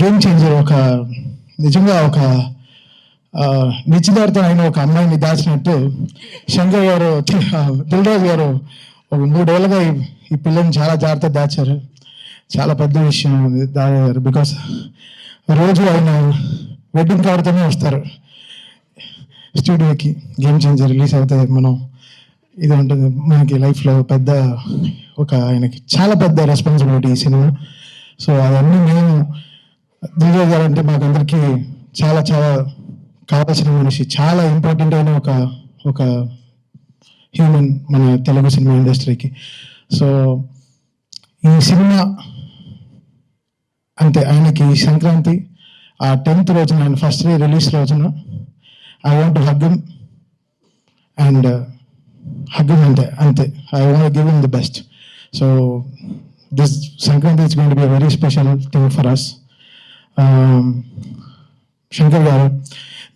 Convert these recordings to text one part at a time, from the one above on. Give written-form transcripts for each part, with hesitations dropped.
Game changer. ఒక నిజంగా ఒక నిశ్చితార్థం అయిన ఒక అమ్మాయిని దాచినట్టు శంకర్ గారు, దిల్రాజు గారు ఒక 3 ఏళ్ళుగా ఈ పిల్లని చాలా జాగ్రత్తగా దాచారు. చాలా పెద్ద విషయం దాచారు. బికాస్ రోజు ఆయన వెడ్డింగ్ కార్డుతోనే వస్తారు స్టూడియోకి. గేమ్ చేంజర్ రిలీజ్ అవుతుంది, మనం ఇది ఉంటుంది మనకి లైఫ్లో పెద్ద ఒక ఆయనకి చాలా పెద్ద రెస్పాన్సిబిలిటీ ఈ సినిమా. సో అవన్నీ మేము దిల్రాజు గారు అంటే మాకందరికీ చాలా చాలా కావాల్సిన మనిషి, చాలా ఇంపార్టెంట్ అయిన ఒక హ్యూమన్ మన తెలుగు సినిమా ఇండస్ట్రీకి. సో ఈ సినిమా అంతే ఆయనకి సంక్రాంతి ఆ 10th రోజున, ఆయన ఫస్ట్ డే రిలీజ్ రోజున I want to hug him and hug him అంతే I want give him the best. So this Sankranti is going to be a very special thing for us. Shankar గారు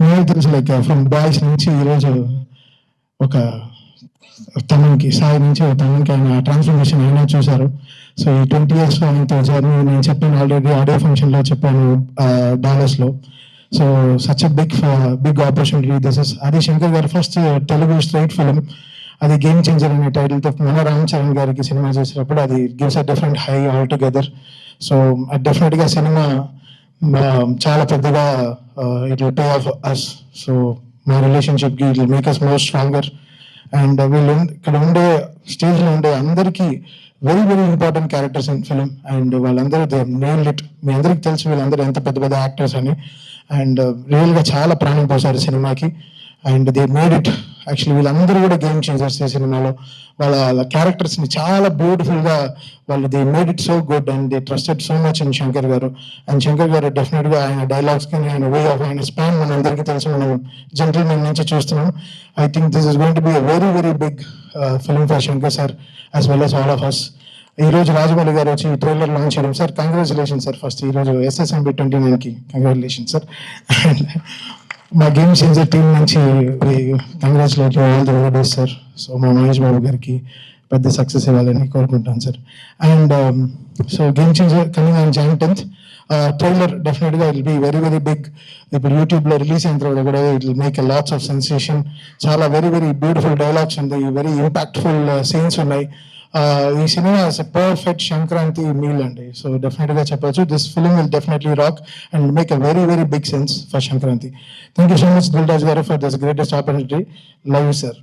మీకు తెలుసు, లైక్ ఫ్రమ్ బాయ్స్ నుంచి ఈరోజు ఒక తమన్కి, సాయి నుంచి ఒక తమన్కి ఆయన ట్రాన్స్ఫర్మేషన్ అయినా చూశారు. సో ఈ 20 years ఆయనతో జర్నీ నేను చెప్పాను ఆల్రెడీ, ఆడియో ఫంక్షన్లో చెప్పాను డాలస్లో. So such a big opportunity this is. అది శంకర్ గారు ఫస్ట్ తెలుగు స్ట్రైట్ ఫిలిం, అది గేమ్ చేంజర్ అనే టైటిల్తో మన రామ్ చరణ్ గారికి సినిమా చేసినప్పుడు అది gives a different high all together. So డెఫినెట్గా సినిమా చాలా పెద్దగా it will pay off us. So మా రిలేషన్షిప్కి it will make us more stronger. And వీళ్ళు ఇక్కడ ఉండే స్టేజ్లో ఉండే అందరికీ very very important characters in film. And వాళ్ళందరూ దే నెయిల్డ్ ఇట్. మీ అందరికీ తెలుసు వీళ్ళందరూ ఎంత పెద్ద పెద్ద యాక్టర్స్ అని. అండ్ రియల్గా చాలా ప్రాణం పోసారు సినిమాకి. And they made it. Actually వీళ్ళందరూ కూడా గేమ్ చేంజర్స్ ఈ సినిమాలో. వాళ్ళ క్యారెక్టర్స్ని చాలా బ్యూటిఫుల్గా వాళ్ళు they made it so good. And they trusted so much in Shankar గారు. అండ్ శంకర్ గారు డెఫినెట్గా ఆయన డైలాగ్స్ కానీ ఆయన వే ఆఫ్ ఆయన స్పాన్ మన అందరికీ తెలుసు, మనం జెంటిల్మెన్ నుంచి చూస్తున్నాం. I think this is going to be a very very big film for Shankar sir as well as all of us. ఈరోజు రాజమౌళి గారు వచ్చి ట్రైలర్ లాంచ్ చేయడం, సార్ కంగ్రాచులేషన్ సార్. ఫస్ట్ ఈరోజు SSMB 29కి కంగ్రాచులేషన్ సార్. మా గేమ్ చేంజర్ టీం నుంచి congratulate all the very best sir. So మా మహేష్ బాబు గారికి పెద్ద సక్సెస్ ఇవ్వాలని కోరుకుంటాను సార్. And so Game Changer coming on Jan 10th. Trailer డెఫినెట్గా it will be very very big. ఇప్పుడు యూట్యూబ్లో రిలీజ్ అయిన తర్వాత కూడా it will make a lots of sensation. చాలా వెరీ వెరీ బ్యూటిఫుల్ డైలాగ్స్ ఉన్నాయి, వెరీ ఇంపాక్ట్ఫుల్ సీన్స్ ఉన్నాయి. ఈ cinema is a perfect Sankranti meal అండి. సో డెఫినెట్గా చెప్పొచ్చు this film will definitely rock and make a very very big sense for Sankranti. Thank you so much Dil Raju గారు for this greatest opportunity. Love you sir.